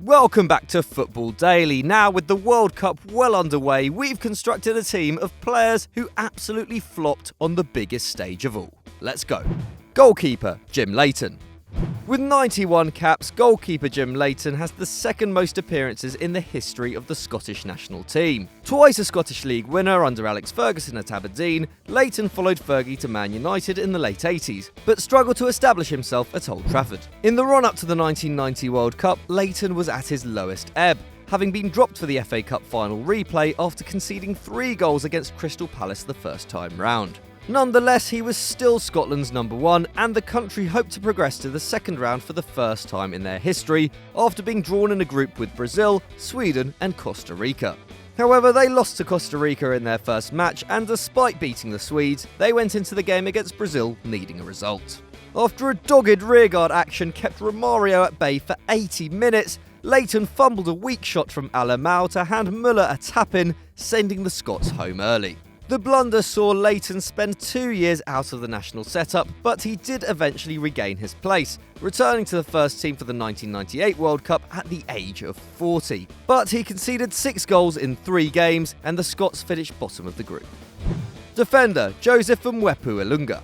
Welcome back to Football Daily. Now, with the World Cup well underway, we've constructed a team of players who absolutely flopped on the biggest stage of all. Let's go. Goalkeeper, Jim Leighton. With 91 caps, goalkeeper Jim Leighton has the second most appearances in the history of the Scottish national team. Twice a Scottish League winner under Alex Ferguson at Aberdeen, Leighton followed Fergie to Man United in the late 80s, but struggled to establish himself at Old Trafford. In the run-up to the 1990 World Cup, Leighton was at his lowest ebb, having been dropped for the FA Cup final replay after conceding 3 goals against Crystal Palace the first time round. Nonetheless, he was still Scotland's number one, and the country hoped to progress to the second round for the first time in their history, after being drawn in a group with Brazil, Sweden and Costa Rica. However, they lost to Costa Rica in their first match, and despite beating the Swedes, they went into the game against Brazil needing a result. After a dogged rearguard action kept Romario at bay for 80 minutes, Leighton fumbled a weak shot from Alemão to hand Muller a tap-in, sending the Scots home early. The blunder saw Leighton spend 2 years out of the national setup, but he did eventually regain his place, returning to the first team for the 1998 World Cup at the age of 40. But he conceded 6 goals in 3 games, and the Scots finished bottom of the group. Defender, Joseph Mwepu Ilunga.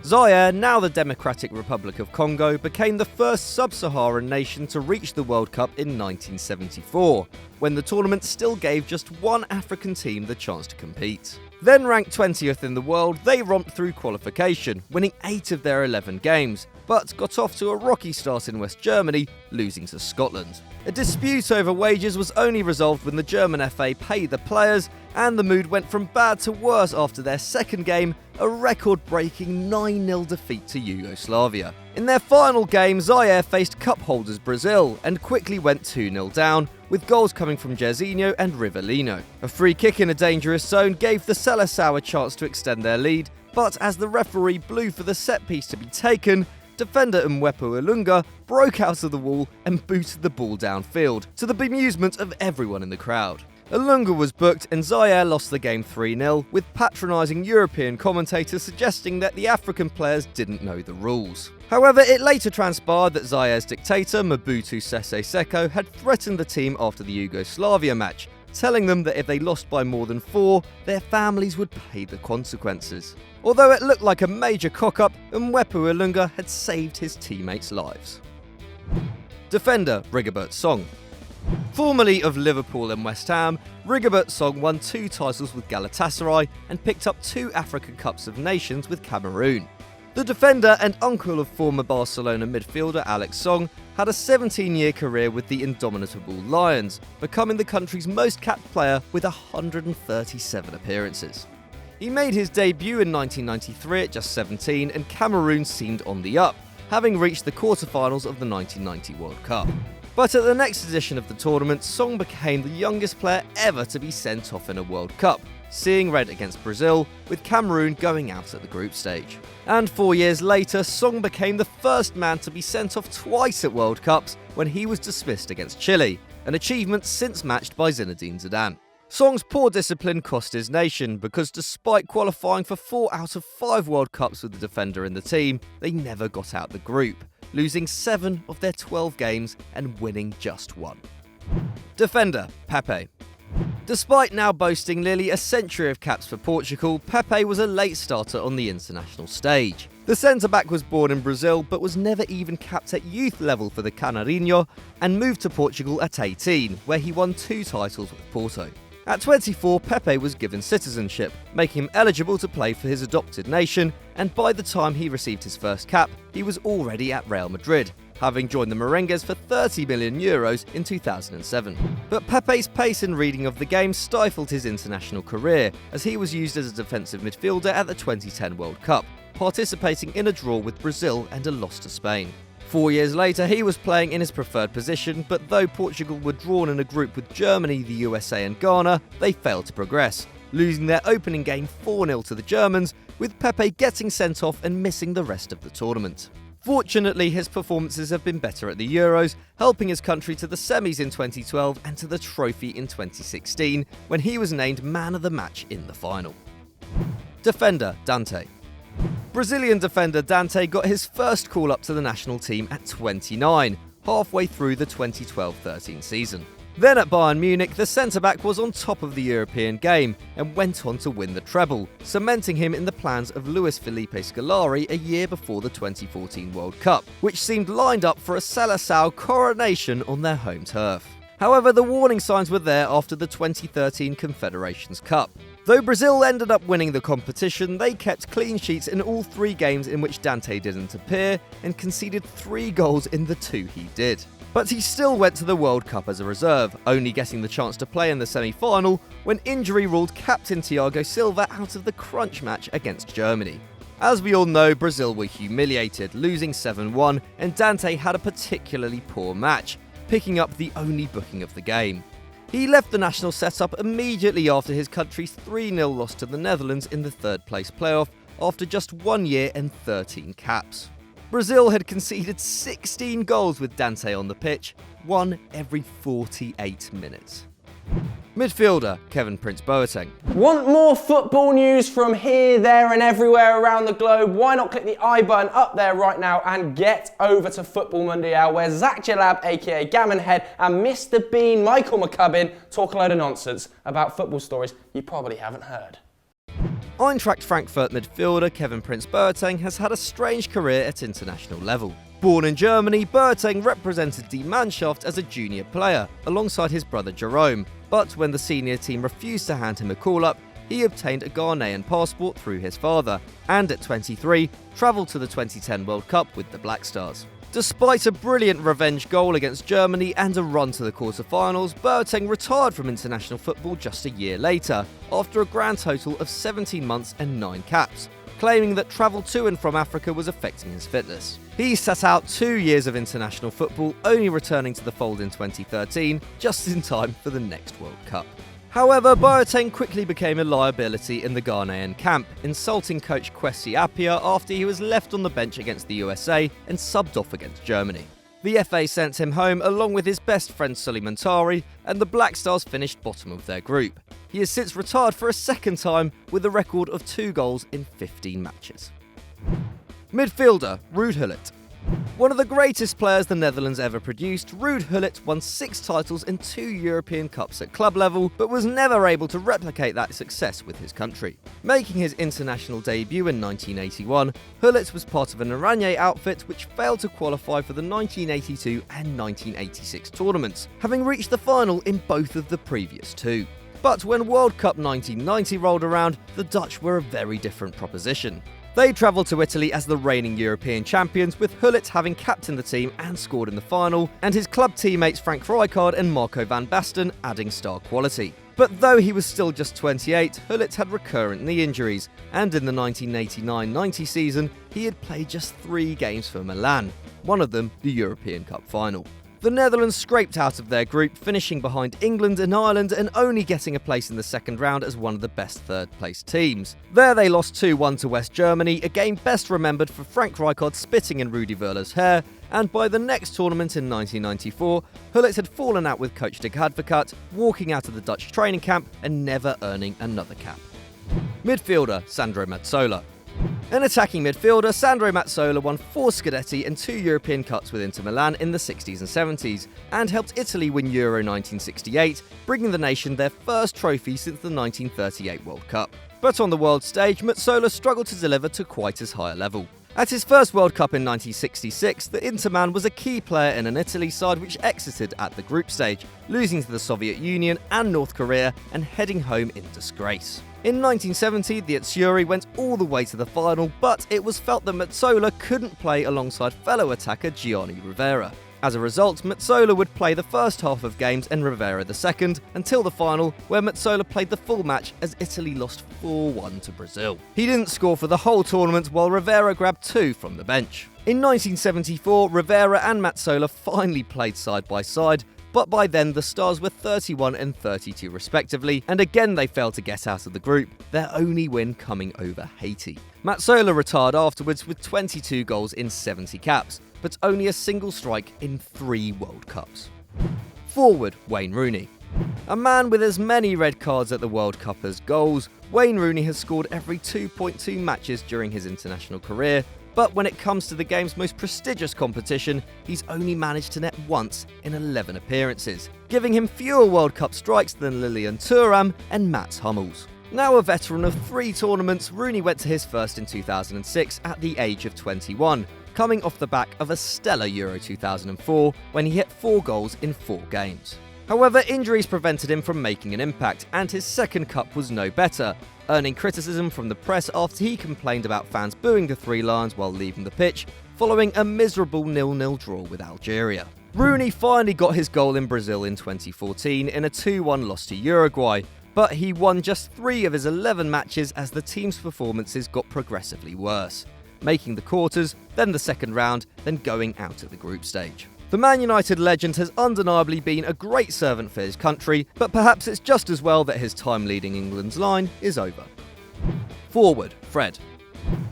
Zaire, now the Democratic Republic of Congo, became the first sub-Saharan nation to reach the World Cup in 1974, when the tournament still gave just one African team the chance to compete. Then ranked 20th in the world, they romped through qualification, winning 8 of their 11 games, but got off to a rocky start in West Germany, losing to Scotland. A dispute over wages was only resolved when the German FA paid the players, and the mood went from bad to worse after their second game, a record-breaking 9-0 defeat to Yugoslavia. In their final game, Zaire faced cup holders Brazil and quickly went 2-0 down, with goals coming from Jairzinho and Rivellino. A free kick in a dangerous zone gave the Seleção a chance to extend their lead, but as the referee blew for the set-piece to be taken, defender Mwepu Ilunga broke out of the wall and booted the ball downfield, to the bemusement of everyone in the crowd. Ilunga was booked and Zaire lost the game 3-0, with patronising European commentators suggesting that the African players didn't know the rules. However, it later transpired that Zaire's dictator, Mobutu Sese Seko, had threatened the team after the Yugoslavia match, telling them that if they lost by more than 4, their families would pay the consequences. Although it looked like a major cock-up, Mwepu Ilunga had saved his teammates' lives. Defender, Rigobert Song. Formerly of Liverpool and West Ham, Rigobert Song won 2 titles with Galatasaray and picked up 2 African Cups of Nations with Cameroon. The defender and uncle of former Barcelona midfielder Alex Song had a 17-year career with the indomitable Lions, becoming the country's most capped player with 137 appearances. He made his debut in 1993 at just 17, and Cameroon seemed on the up, having reached the quarter-finals of the 1990 World Cup. But at the next edition of the tournament, Song became the youngest player ever to be sent off in a World Cup, seeing red against Brazil, with Cameroon going out at the group stage. And 4 years later, Song became the first man to be sent off twice at World Cups when he was dismissed against Chile, an achievement since matched by Zinedine Zidane. Song's poor discipline cost his nation, because despite qualifying for 4 out of 5 World Cups with the defender in the team, they never got out the group, losing 7 of their 12 games and winning just 1. Defender, Pepe. Despite now boasting nearly a century of caps for Portugal, Pepe was a late starter on the international stage. The centre-back was born in Brazil but was never even capped at youth level for the Canarinho, and moved to Portugal at 18, where he won 2 titles with Porto. At 24, Pepe was given citizenship, making him eligible to play for his adopted nation, and by the time he received his first cap, he was already at Real Madrid, having joined the Merengues for €30 million in 2007. But Pepe's pace and reading of the game stifled his international career, as he was used as a defensive midfielder at the 2010 World Cup, participating in a draw with Brazil and a loss to Spain. 4 years later, he was playing in his preferred position, but though Portugal were drawn in a group with Germany, the USA and Ghana, they failed to progress, losing their opening game 4-0 to the Germans, with Pepe getting sent off and missing the rest of the tournament. Fortunately, his performances have been better at the Euros, helping his country to the semis in 2012 and to the trophy in 2016, when he was named man of the match in the final. Defender, Dante. Brazilian defender Dante got his first call-up to the national team at 29, halfway through the 2012-13 season. Then at Bayern Munich, the centre-back was on top of the European game and went on to win the treble, cementing him in the plans of Luis Felipe Scolari a year before the 2014 World Cup, which seemed lined up for a Seleção coronation on their home turf. However, the warning signs were there after the 2013 Confederations Cup. Though Brazil ended up winning the competition, they kept clean sheets in all 3 games in which Dante didn't appear and conceded 3 goals in the 2 he did. But he still went to the World Cup as a reserve, only getting the chance to play in the semi-final when injury ruled captain Thiago Silva out of the crunch match against Germany. As we all know, Brazil were humiliated, losing 7-1, and Dante had a particularly poor match, picking up the only booking of the game. He left the national setup immediately after his country's 3-0 loss to the Netherlands in the third-place playoff after just 1 year and 13 caps. Brazil had conceded 16 goals with Dante on the pitch, one every 48 minutes. Midfielder Kevin Prince Boateng. Want more football news from here, there and everywhere around the globe? Why not click the I button up there right now and get over to Football Mundial, where Zach Jalab, aka Gammon Head, and Mr. Bean Michael McCubbin talk a load of nonsense about football stories you probably haven't heard. Eintracht Frankfurt midfielder Kevin Prince Boateng has had a strange career at international level. Born in Germany, Boateng represented Die Mannschaft as a junior player, alongside his brother Jerome, but when the senior team refused to hand him a call-up, he obtained a Ghanaian passport through his father, and at 23, travelled to the 2010 World Cup with the Black Stars. Despite a brilliant revenge goal against Germany and a run to the quarter-finals, Boateng retired from international football just a year later, after a grand total of 17 months and 9 caps, claiming that travel to and from Africa was affecting his fitness. He sat out 2 years of international football, only returning to the fold in 2013, just in time for the next World Cup. However, Boateng quickly became a liability in the Ghanaian camp, insulting coach Kwesi Appiah after he was left on the bench against the USA and subbed off against Germany. The FA sent him home along with his best friend Suleiman Tari, and the Black Stars finished bottom of their group. He has since retired for a second time with a record of 2 goals in 15 matches. Midfielder Ruud Gullit. One of the greatest players the Netherlands ever produced, Ruud Gullit won 6 titles and 2 European Cups at club level, but was never able to replicate that success with his country. Making his international debut in 1981, Gullit was part of an Oranje outfit which failed to qualify for the 1982 and 1986 tournaments, having reached the final in both of the previous 2. But when World Cup 1990 rolled around, the Dutch were a very different proposition. They travelled to Italy as the reigning European champions, with Gullit having captained the team and scored in the final, and his club teammates Frank Rijkaard and Marco van Basten adding star quality. But though he was still just 28, Gullit had recurrent knee injuries, and in the 1989-90 season, he had played just 3 games for Milan, one of them the European Cup final. The Netherlands scraped out of their group, finishing behind England and Ireland and only getting a place in the second round as one of the best third-place teams. There they lost 2-1 to West Germany, a game best remembered for Frank Rijkaard spitting in Rudi Völlers' hair, and by the next tournament in 1994, Gullit had fallen out with coach De Advocaat, walking out of the Dutch training camp and never earning another cap. Midfielder Sandro Mazzola. An attacking midfielder, Sandro Mazzola won 4 Scudetti and 2 European Cups with Inter Milan in the 60s and 70s, and helped Italy win Euro 1968, bringing the nation their first trophy since the 1938 World Cup. But on the world stage, Mazzola struggled to deliver to quite as high a level. At his first World Cup in 1966, the Interman was a key player in an Italy side which exited at the group stage, losing to the Soviet Union and North Korea and heading home in disgrace. In 1970, the Azzurri went all the way to the final, but it was felt that Mazzola couldn't play alongside fellow attacker Gianni Rivera. As a result, Mazzola would play the first half of games and Rivera the second, until the final, where Mazzola played the full match as Italy lost 4-1 to Brazil. He didn't score for the whole tournament, while Rivera grabbed 2 from the bench. In 1974, Rivera and Mazzola finally played side by side, but by then the Stars were 31 and 32 respectively, and again they failed to get out of the group, their only win coming over Haiti. Mazzola retired afterwards with 22 goals in 70 caps, but only a single strike in 3 World Cups. Forward Wayne Rooney. A man with as many red cards at the World Cup as goals, Wayne Rooney has scored every 2.2 matches during his international career, But when it comes to the game's most prestigious competition, he's only managed to net once in 11 appearances, giving him fewer World Cup strikes than Lilian Thuram and Mats Hummels. Now a veteran of 3 tournaments, Rooney went to his first in 2006 at the age of 21, coming off the back of a stellar Euro 2004 when he hit 4 goals in 4 games. However, injuries prevented him from making an impact, and his second cup was no better, earning criticism from the press after he complained about fans booing the Three Lions while leaving the pitch, following a miserable 0-0 draw with Algeria. Rooney finally got his goal in Brazil in 2014 in a 2-1 loss to Uruguay, but he won just 3 of his 11 matches as the team's performances got progressively worse, making the quarters, then the second round, then going out at the group stage. The Man United legend has undeniably been a great servant for his country, but perhaps it's just as well that his time leading England's line is over. Forward, Fred.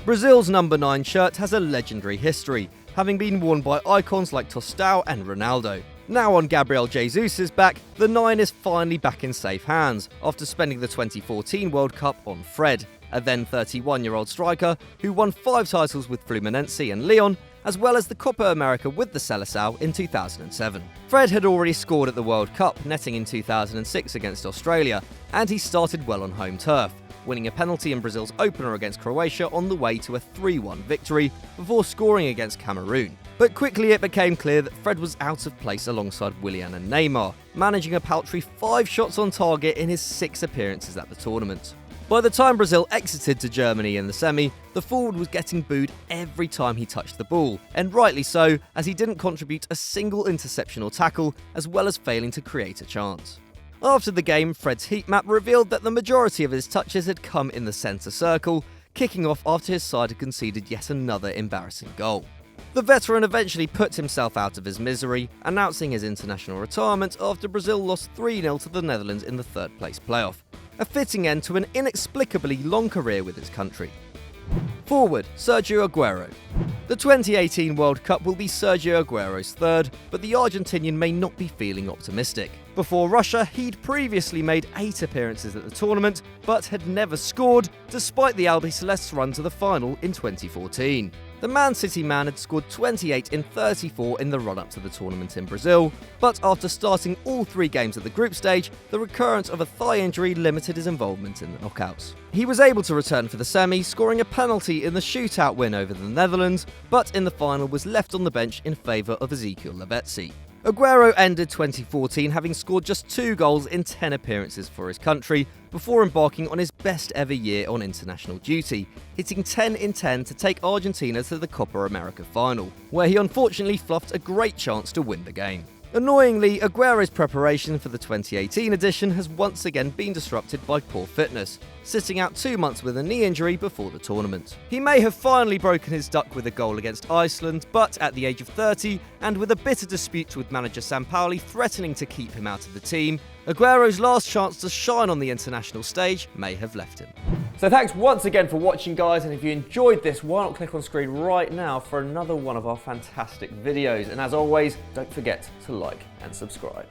Brazil's number 9 shirt has a legendary history, having been worn by icons like Tostão and Ronaldo. Now on Gabriel Jesus' back, the 9 is finally back in safe hands, after spending the 2014 World Cup on Fred, a then 31-year-old striker who won 5 titles with Fluminense and Lyon, as well as the Copa America with the Seleção in 2007. Fred had already scored at the World Cup, netting in 2006 against Australia, and he started well on home turf, winning a penalty in Brazil's opener against Croatia on the way to a 3-1 victory before scoring against Cameroon. But quickly it became clear that Fred was out of place alongside Willian and Neymar, managing a paltry 5 shots on target in his 6 appearances at the tournament. By the time Brazil exited to Germany in the semi, the forward was getting booed every time he touched the ball, and rightly so, as he didn't contribute a single interception or tackle, as well as failing to create a chance. After the game, Fred's heat map revealed that the majority of his touches had come in the centre circle, kicking off after his side had conceded yet another embarrassing goal. The veteran eventually put himself out of his misery, announcing his international retirement after Brazil lost 3-0 to the Netherlands in the 3rd place playoff. A fitting end to an inexplicably long career with his country. Forward, Sergio Aguero. The 2018 World Cup will be Sergio Aguero's 3rd, but the Argentinian may not be feeling optimistic. Before Russia, he'd previously made 8 appearances at the tournament, but had never scored, despite the Albiceleste's run to the final in 2014. The Man City man had scored 28 in 34 in the run-up to the tournament in Brazil, but after starting all 3 games at the group stage, the recurrence of a thigh injury limited his involvement in the knockouts. He was able to return for the semi, scoring a penalty in the shootout win over the Netherlands, but in the final was left on the bench in favour of Ezequiel Lavezzi. Aguero ended 2014 having scored just 2 goals in 10 appearances for his country, before embarking on his best ever year on international duty, hitting 10 in 10 to take Argentina to the Copa America final, where he unfortunately fluffed a great chance to win the game. Annoyingly, Aguero's preparation for the 2018 edition has once again been disrupted by poor fitness, sitting out 2 months with a knee injury before the tournament. He may have finally broken his duck with a goal against Iceland, but at the age of 30, and with a bitter dispute with manager Sampaoli threatening to keep him out of the team, Aguero's last chance to shine on the international stage may have left him. So thanks once again for watching, guys, and if you enjoyed this, why not click on screen right now for another one of our fantastic videos, and as always, don't forget to like and subscribe.